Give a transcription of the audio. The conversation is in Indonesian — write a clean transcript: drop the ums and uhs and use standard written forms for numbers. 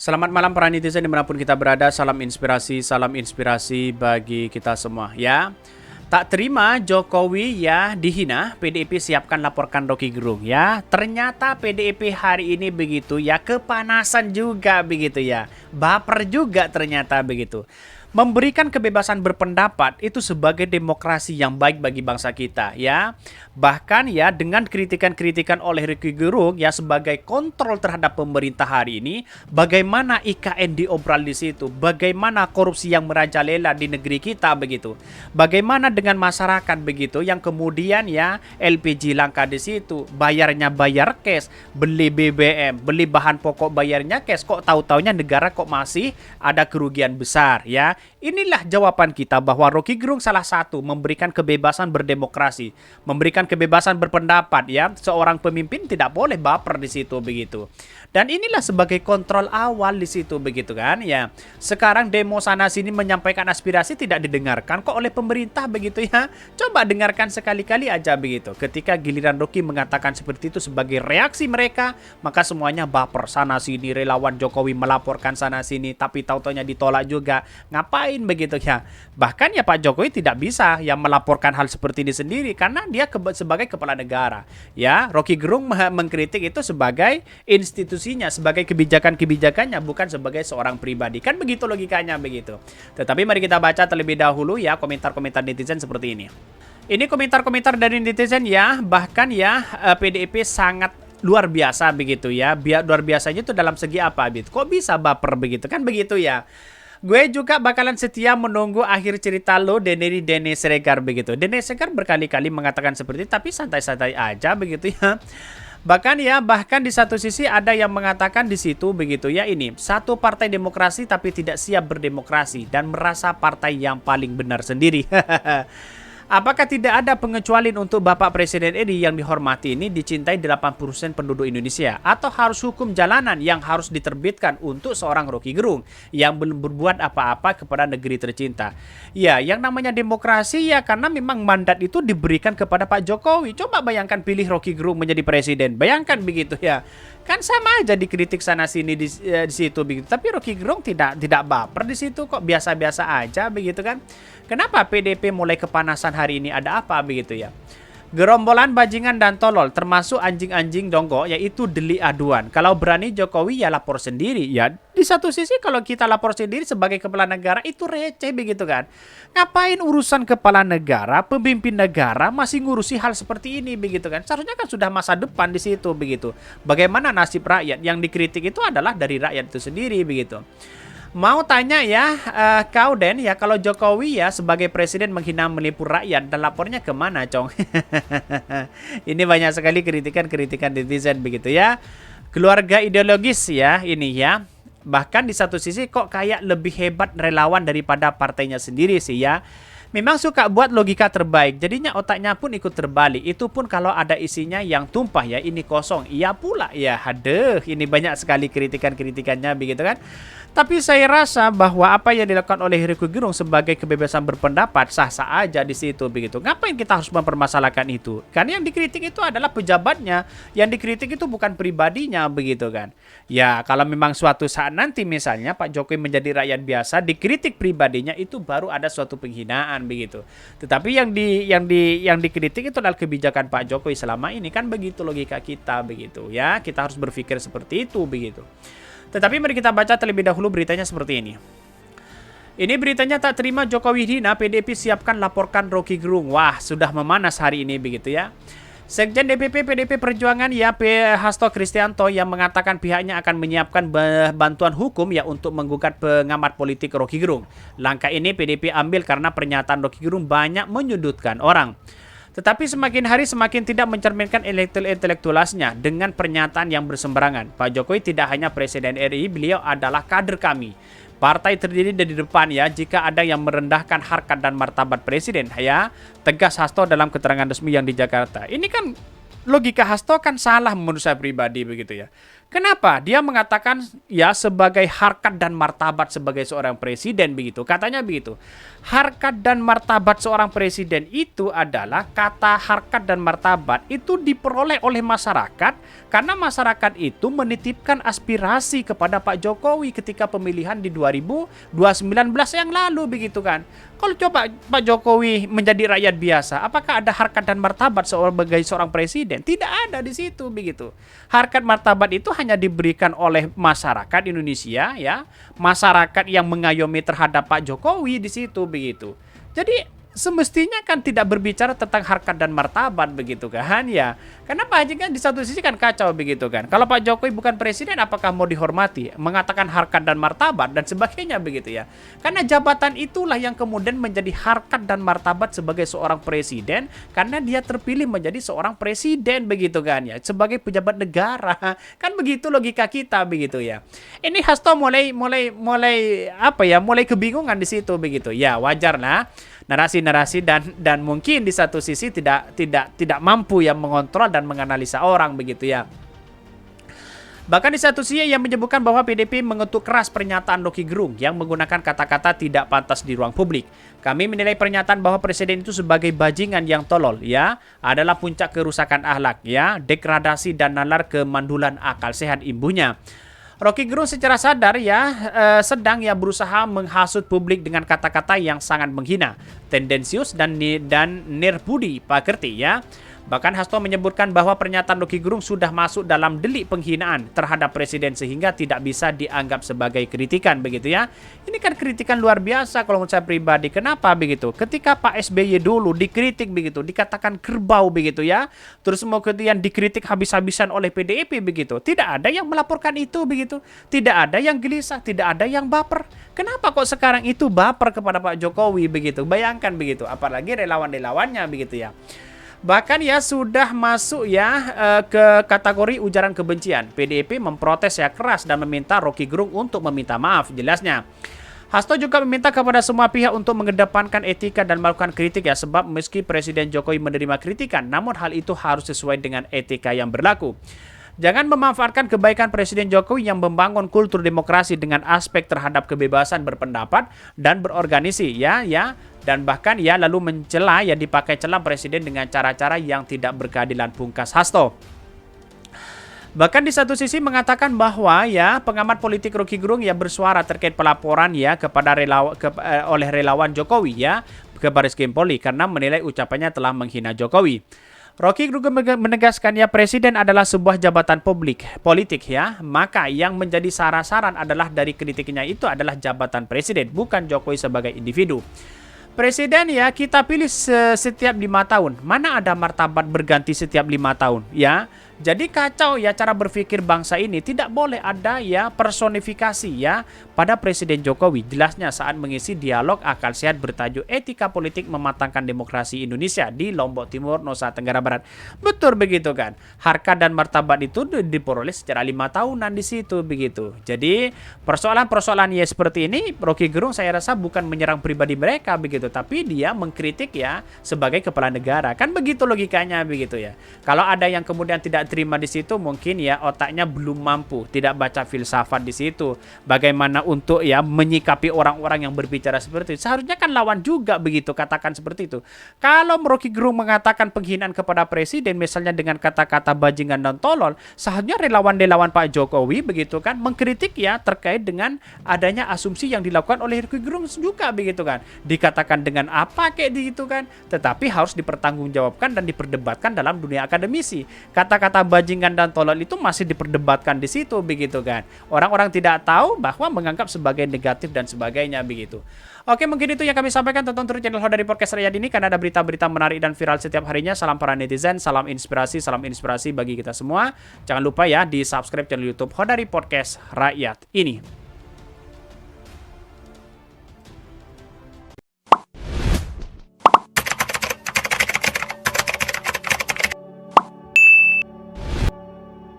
Selamat malam para netizen dimanapun kita berada. Salam inspirasi bagi kita semua ya. Tak terima Jokowi ya dihina, PDIP siapkan laporkan Rocky Gerung ya. Ternyata PDIP hari ini begitu ya, kepanasan juga begitu ya. Baper juga ternyata begitu. Memberikan kebebasan berpendapat itu sebagai demokrasi yang baik bagi bangsa kita ya. Bahkan ya dengan kritikan-kritikan oleh Rocky Gerung ya sebagai kontrol terhadap pemerintah hari ini, bagaimana IKN diobral di situ, bagaimana korupsi yang merajalela di negeri kita begitu. Bagaimana dengan masyarakat begitu yang kemudian ya LPG langka di situ, bayarnya bayar cash, beli BBM, beli bahan pokok bayarnya cash, kok tahu-taunya negara kok masih ada kerugian besar ya. Inilah jawaban kita bahwa Rocky Gerung salah satu memberikan kebebasan berdemokrasi, memberikan kebebasan berpendapat ya. Seorang pemimpin tidak boleh baper di situ begitu. Dan inilah sebagai kontrol awal di situ begitu kan ya. Sekarang demo sana sini menyampaikan aspirasi tidak didengarkan kok oleh pemerintah begitu ya. Coba dengarkan sekali-kali aja begitu. Ketika giliran Rocky mengatakan seperti itu sebagai reaksi mereka, maka semuanya baper sana sini, relawan Jokowi melaporkan sana sini, tapi tahu-taunya ditolak juga. Ngapain begitu ya? Bahkan ya Pak Jokowi tidak bisa yang melaporkan hal seperti ini sendiri karena dia sebagai kepala negara. Ya, Rocky Gerung mengkritik itu sebagai institusinya, sebagai kebijakan-kebijakannya, bukan sebagai seorang pribadi. Kan begitu logikanya begitu. Tetapi mari kita baca terlebih dahulu ya komentar-komentar netizen seperti ini. Ini komentar-komentar dari netizen ya, bahkan ya PDIP sangat luar biasa begitu ya. Luar biasanya itu dalam segi apa gitu? Kok bisa baper begitu? Kan begitu ya. Gue juga bakalan setia menunggu akhir cerita lo dari Denny Siregar begitu. Denny Siregar berkali-kali mengatakan seperti itu, tapi santai-santai aja begitu ya. Bahkan di satu sisi ada yang mengatakan di situ begitu ya, ini satu partai demokrasi tapi tidak siap berdemokrasi dan merasa partai yang paling benar sendiri. Apakah tidak ada pengecualian untuk Bapak Presiden RI yang dihormati ini dicintai 80% penduduk Indonesia? Atau harus hukum jalanan yang harus diterbitkan untuk seorang Rocky Gerung yang belum berbuat apa-apa kepada negeri tercinta? Ya, yang namanya demokrasi ya karena memang mandat itu diberikan kepada Pak Jokowi. Coba bayangkan pilih Rocky Gerung menjadi presiden. Bayangkan begitu ya. Kan sama aja dikritik sana sini di situ begitu. Tapi Rocky Gerung tidak baper di situ kok, biasa-biasa aja begitu kan. Kenapa PDP mulai kepanasan hari ini? Ada apa begitu ya? Gerombolan bajingan dan tolol termasuk anjing-anjing donggo yaitu delik aduan. Kalau berani Jokowi ya lapor sendiri ya. Di satu sisi kalau kita lapor sendiri sebagai kepala negara itu receh begitu kan. Ngapain urusan kepala negara, pemimpin negara masih ngurusi hal seperti ini begitu kan. Seharusnya kan sudah masa depan di situ begitu. Bagaimana nasib rakyat? Yang dikritik itu adalah dari rakyat itu sendiri begitu. Mau tanya ya, kau Den ya, kalau Jokowi ya sebagai presiden menghina melipur rakyat dan lapornya kemana Cong? Ini banyak sekali kritikan-kritikan netizen begitu ya. Keluarga ideologis ya ini ya. Bahkan di satu sisi kok kayak lebih hebat relawan daripada partainya sendiri sih ya. Memang suka buat logika terbaik, jadinya otaknya pun ikut terbalik. Itu pun kalau ada isinya yang tumpah ya, ini kosong. Iya pula ya, haduh, ini banyak sekali kritikan-kritikannya begitu kan. Tapi saya rasa bahwa apa yang dilakukan oleh Rocky Gerung sebagai kebebasan berpendapat sah-sah aja di situ begitu. Ngapain kita harus mempermasalahkan itu? Karena yang dikritik itu adalah pejabatnya, yang dikritik itu bukan pribadinya begitu kan. Ya kalau memang suatu saat nanti misalnya Pak Jokowi menjadi rakyat biasa, dikritik pribadinya itu baru ada suatu penghinaan begitu. Tetapi yang dikritik itu adalah kebijakan Pak Jokowi selama ini, kan begitu logika kita begitu ya. Kita harus berpikir seperti itu begitu. Tetapi mari kita baca terlebih dahulu beritanya seperti ini. Ini beritanya tak terima Jokowi hina, PDIP siapkan laporkan Rocky Gerung. Wah, sudah memanas hari ini begitu ya. Sekjen DPP PDIP Perjuangan ya Hasto Kristianto yang mengatakan pihaknya akan menyiapkan bantuan hukum ya untuk menggugat pengamat politik Rocky Gerung. Langkah ini PDIP ambil karena pernyataan Rocky Gerung banyak menyudutkan orang. Tetapi semakin hari semakin tidak mencerminkan intelektualitasnya dengan pernyataan yang bersembarangan. Pak Jokowi tidak hanya Presiden RI, beliau adalah kader kami. Partai terdiri dari depan ya, jika ada yang merendahkan harkat dan martabat Presiden ya, tegas Hasto dalam keterangan resmi yang di Jakarta. Ini kan logika Hasto kan salah menurut saya pribadi begitu ya. Kenapa? Dia mengatakan ya sebagai harkat dan martabat sebagai seorang presiden begitu. Katanya begitu. Harkat dan martabat seorang presiden itu adalah kata harkat dan martabat itu diperoleh oleh masyarakat karena masyarakat itu menitipkan aspirasi kepada Pak Jokowi ketika pemilihan di 2019 yang lalu begitu kan. Kalau coba Pak Jokowi menjadi rakyat biasa, apakah ada harkat dan martabat sebagai seorang presiden? Tidak ada di situ begitu. Harkat martabat itu hanya diberikan oleh masyarakat Indonesia ya, masyarakat yang mengayomi terhadap Pak Jokowi di situ begitu. Jadi semestinya kan tidak berbicara tentang harkat dan martabat begitu kan ya. Karena Pak Haji kan di satu sisi kan kacau begitu kan. Kalau Pak Jokowi bukan presiden apakah mau dihormati? Mengatakan harkat dan martabat dan sebagainya begitu ya. Karena jabatan itulah yang kemudian menjadi harkat dan martabat sebagai seorang presiden karena dia terpilih menjadi seorang presiden begitu kan ya. Sebagai pejabat negara. Kan begitu logika kita begitu ya. Ini Hasto mulai apa ya? Mulai kebingungan di situ begitu. Ya wajar lah. Narasi-narasi dan mungkin di satu sisi tidak mampu yang mengontrol dan menganalisa orang begitu ya. Bahkan di satu sisi yang menyebutkan bahwa PDIP mengutuk keras pernyataan Rocky Gerung yang menggunakan kata-kata tidak pantas di ruang publik. Kami menilai pernyataan bahwa presiden itu sebagai bajingan yang tolol ya adalah puncak kerusakan akhlak ya, degradasi dan nalar kemandulan akal sehat imbuhnya. Rocky Gerung secara sadar ya sedang ya berusaha menghasut publik dengan kata-kata yang sangat menghina, tendensius dan nirbudi pakerti ya. Bahkan Hasto menyebutkan bahwa pernyataan Rocky Gerung sudah masuk dalam delik penghinaan terhadap presiden sehingga tidak bisa dianggap sebagai kritikan begitu ya. Ini kan kritikan luar biasa kalau menurut saya pribadi. Kenapa begitu? Ketika Pak SBY dulu dikritik begitu, dikatakan kerbau begitu ya. Terus kemudian dikritik habis-habisan oleh PDIP begitu. Tidak ada yang melaporkan itu begitu. Tidak ada yang gelisah, tidak ada yang baper. Kenapa kok sekarang itu baper kepada Pak Jokowi begitu? Bayangkan begitu, apalagi relawan-relawannya begitu ya. Bahkan ya sudah masuk ya ke kategori ujaran kebencian. PDIP memprotes ya keras dan meminta Rocky Gerung untuk meminta maaf jelasnya. Hasto juga meminta kepada semua pihak untuk mengedepankan etika dan melakukan kritik ya, sebab meski Presiden Jokowi menerima kritikan, namun hal itu harus sesuai dengan etika yang berlaku. Jangan memanfaatkan kebaikan Presiden Jokowi yang membangun kultur demokrasi dengan aspek terhadap kebebasan berpendapat dan berorganisasi ya dan bahkan ya lalu mencela ya dipakai celah presiden dengan cara-cara yang tidak berkeadilan, pungkas Hasto. Bahkan di satu sisi mengatakan bahwa ya pengamat politik Rocky Gerung ya bersuara terkait pelaporan ya kepada oleh relawan Jokowi ya ke Baris Krim Polri karena menilai ucapannya telah menghina Jokowi. Rocky juga menegaskan ya presiden adalah sebuah jabatan politik ya, maka yang menjadi saran adalah dari kritiknya itu adalah jabatan presiden, bukan Jokowi sebagai individu. Presiden ya kita pilih setiap 5 tahun. Mana ada martabat berganti setiap 5 tahun ya. Jadi kacau ya cara berpikir bangsa ini. Tidak boleh ada ya personifikasi ya pada Presiden Jokowi. Jelasnya saat mengisi dialog akal sehat bertajuk Etika Politik Mematangkan Demokrasi Indonesia di Lombok Timur, Nusa Tenggara Barat. Betul begitu kan. Harkat dan martabat itu diperoleh secara 5 tahunan di situ begitu. Jadi persoalan-persoalan ya seperti ini Rocky Gerung saya rasa bukan menyerang pribadi mereka begitu, tapi dia mengkritik ya sebagai kepala negara. Kan begitu logikanya begitu ya. Kalau ada yang kemudian tidak terima di situ mungkin ya otaknya belum mampu, tidak baca filsafat di situ. Bagaimana untuk ya menyikapi orang-orang yang berbicara seperti itu. Seharusnya kan lawan juga begitu, katakan seperti itu. Kalau Rocky Gerung mengatakan penghinaan kepada presiden misalnya dengan kata-kata bajingan dan tolol, seharusnya relawan-relawan Pak Jokowi begitu kan mengkritik ya terkait dengan adanya asumsi yang dilakukan oleh Rocky Gerung juga begitu kan. Dikatakan dengan apa kayak gitu kan, tetapi harus dipertanggungjawabkan dan diperdebatkan dalam dunia akademisi. Kata-kata bajingan dan tolol itu masih diperdebatkan di situ begitu kan. Orang-orang tidak tahu bahwa menganggap sebagai negatif dan sebagainya begitu. Oke, mungkin itu yang kami sampaikan. Tonton terus channel Hodari Podcast Rakyat ini karena ada berita-berita menarik dan viral setiap harinya. Salam para netizen, salam inspirasi bagi kita semua. Jangan lupa ya di subscribe channel YouTube Hodari Podcast Rakyat ini.